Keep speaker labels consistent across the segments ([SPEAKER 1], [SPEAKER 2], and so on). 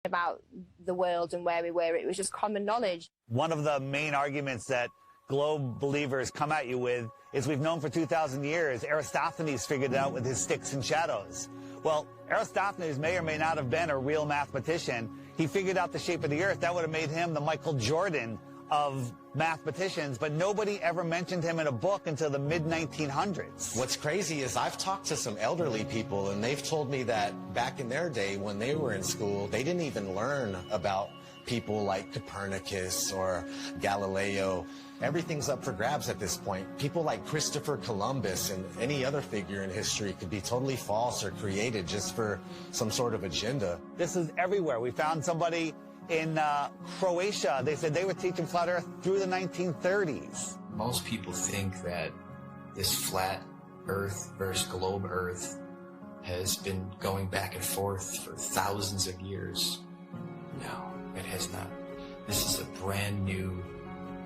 [SPEAKER 1] about the world and where we were. It was just common knowledge.
[SPEAKER 2] One of the main arguments that globe believers come at you with is we've known for 2,000 years. Aristophanes figured it out with his sticks and shadows. Well, Aristophanes may or may not have been a real mathematician. He figured out the shape of the earth. That would have made him the Michael Jordan of mathematicians, but nobody ever mentioned him in a book until the mid-1900s.
[SPEAKER 3] What's crazy is I've talked to some elderly people, and they've told me that back in their day when they were in school, they didn't even learn about people like Copernicus or Galileo. Everything's up for grabs at this point. People like Christopher Columbus and any other figure in history could be totally false or created just for some sort of agenda.
[SPEAKER 2] This is everywhere. We found somebody in Croatia. They said they were teaching flat earth through the 1930s.
[SPEAKER 4] Most people think that this flat earth versus globe earth has been going back and forth for thousands of years. No, it has not. This is a brand new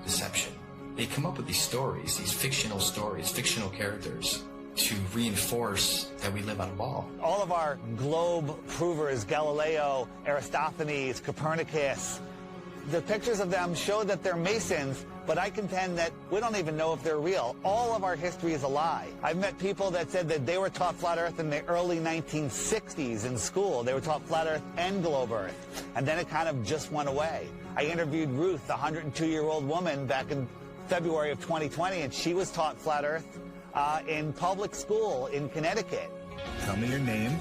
[SPEAKER 4] deception. They come up with these stories, these fictional stories, fictional characters, to reinforce that we live on a ball.
[SPEAKER 2] All of our globe provers, Galileo, Aristophanes, Copernicus, the pictures of them show that they're Masons, but I contend that we don't even know if they're real. All of our history is a lie. I've met people that said that they were taught flat earth in the early 1960s in school. They were taught flat earth and globe earth, and then it kind of just went away. I interviewed Ruth, a 102-year-old woman, back in February of 2020, and she was taught flat earth in public school in Connecticut.
[SPEAKER 5] Tell me your name.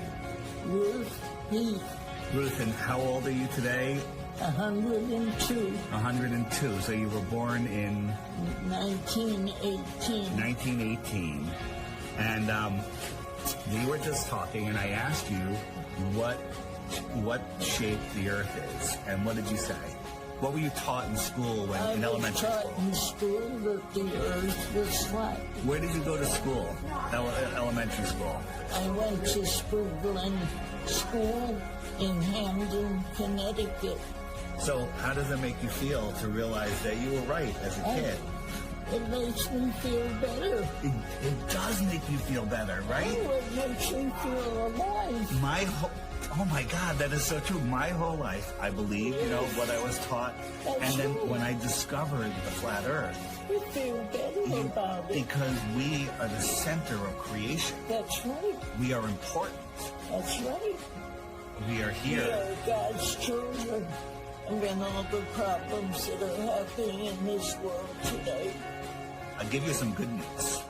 [SPEAKER 6] Ruth Heath.
[SPEAKER 5] Ruth, and how old are you today?
[SPEAKER 6] 102.
[SPEAKER 5] 102. So you were born in
[SPEAKER 6] 1918.
[SPEAKER 5] 1918. And we were just talking, and I asked you what shape the Earth is, and what did you say? What were you taught in school in elementary school?
[SPEAKER 6] I was taught in school that the Earth was flat.
[SPEAKER 5] Where did you go to school? Elementary school?
[SPEAKER 6] I went to Spruglin School in Hamden, Connecticut.
[SPEAKER 5] So how does it make you feel to realize that you were right as a kid?
[SPEAKER 6] It makes me feel better.
[SPEAKER 5] It does make you feel better, right?
[SPEAKER 6] Oh, it makes me feel alive.
[SPEAKER 5] Oh my God, that is so true. My whole life, I believed, what I was taught. And then when I discovered the flat earth,
[SPEAKER 6] you feel better about it.
[SPEAKER 5] Because we are the center of creation.
[SPEAKER 6] That's right.
[SPEAKER 5] We are important.
[SPEAKER 6] That's right.
[SPEAKER 5] We are here.
[SPEAKER 6] We are God's children. And then all the problems that are happening in this world today.
[SPEAKER 5] I'll give you some good news.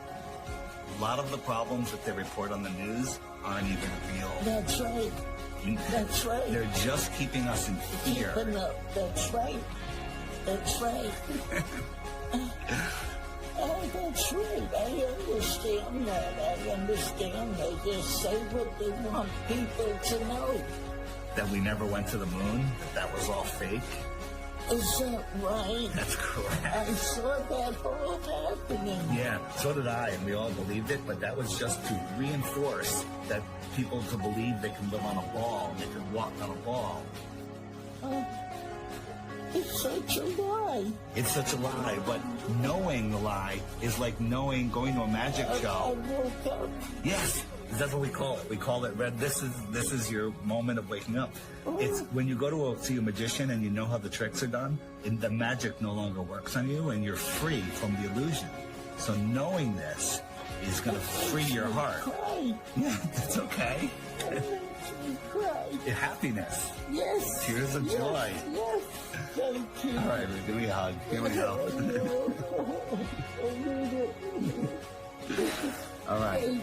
[SPEAKER 5] A lot of the problems that they report on the news aren't even real.
[SPEAKER 6] That's right. That's right.
[SPEAKER 5] They're just keeping us in fear.
[SPEAKER 6] Keeping up. That's right. That's right. That's right. I understand that. I understand. They just say what they want people to know.
[SPEAKER 5] That we never went to the moon? That was all fake?
[SPEAKER 6] Is that right?
[SPEAKER 5] That's correct.
[SPEAKER 6] I saw that all happening.
[SPEAKER 5] Yeah, so did I, and we all believed it, but that was just to reinforce that people to believe they can live on a ball, they can walk on a ball.
[SPEAKER 6] It's such a lie.
[SPEAKER 5] It's such a lie, but knowing the lie is like going to a magic show.
[SPEAKER 6] I woke up.
[SPEAKER 5] Yes. That's what we call it. We call it red. This is your moment of waking up. It's when you go to see a magician and you know how the tricks are done, and the magic no longer works on you, and you're free from the illusion. So knowing this is going to free your heart.
[SPEAKER 6] Cry.
[SPEAKER 5] Yeah, that's okay.
[SPEAKER 6] It makes me cry.
[SPEAKER 5] Happiness.
[SPEAKER 6] Yes.
[SPEAKER 5] Tears of joy.
[SPEAKER 6] Yes. Thank you.
[SPEAKER 5] All right, give me a hug. Here we go. All right.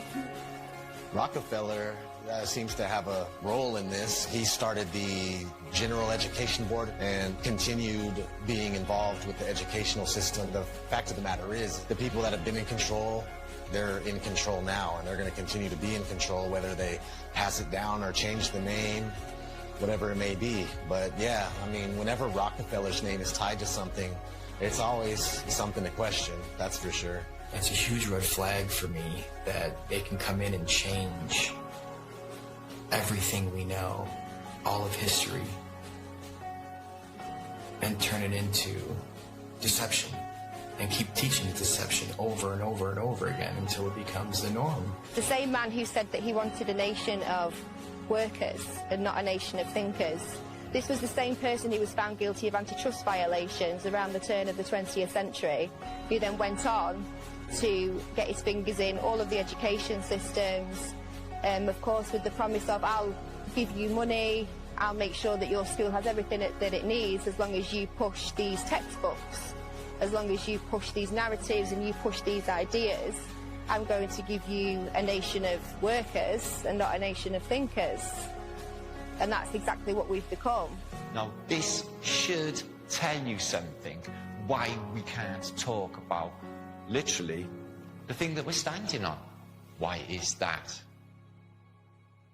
[SPEAKER 3] Rockefeller seems to have a role in this. He started the General Education Board and continued being involved with the educational system. The fact of the matter is, the people that have been in control, they're in control now, and they're going to continue to be in control, whether they pass it down or change the name, whatever it may be. But yeah, I mean, whenever Rockefeller's name is tied to something, it's always something to question, that's for sure.
[SPEAKER 4] It's a huge red flag for me that they can come in and change everything we know, all of history, and turn it into deception, and keep teaching the deception over and over and over again until it becomes the norm.
[SPEAKER 1] The same man who said that he wanted a nation of workers and not a nation of thinkers This was the same person who was found guilty of antitrust violations around the turn of the 20th century, who then went on to get his fingers in all of the education systems, of course with the promise of, I'll give you money, I'll make sure that your school has everything that it needs as long as you push these textbooks, as long as you push these narratives and you push these ideas. I'm going to give you a nation of workers and not a nation of thinkers. And that's exactly what we've become.
[SPEAKER 7] Now, this should tell you something, why we can't talk about, literally, the thing that we're standing on. Why is that?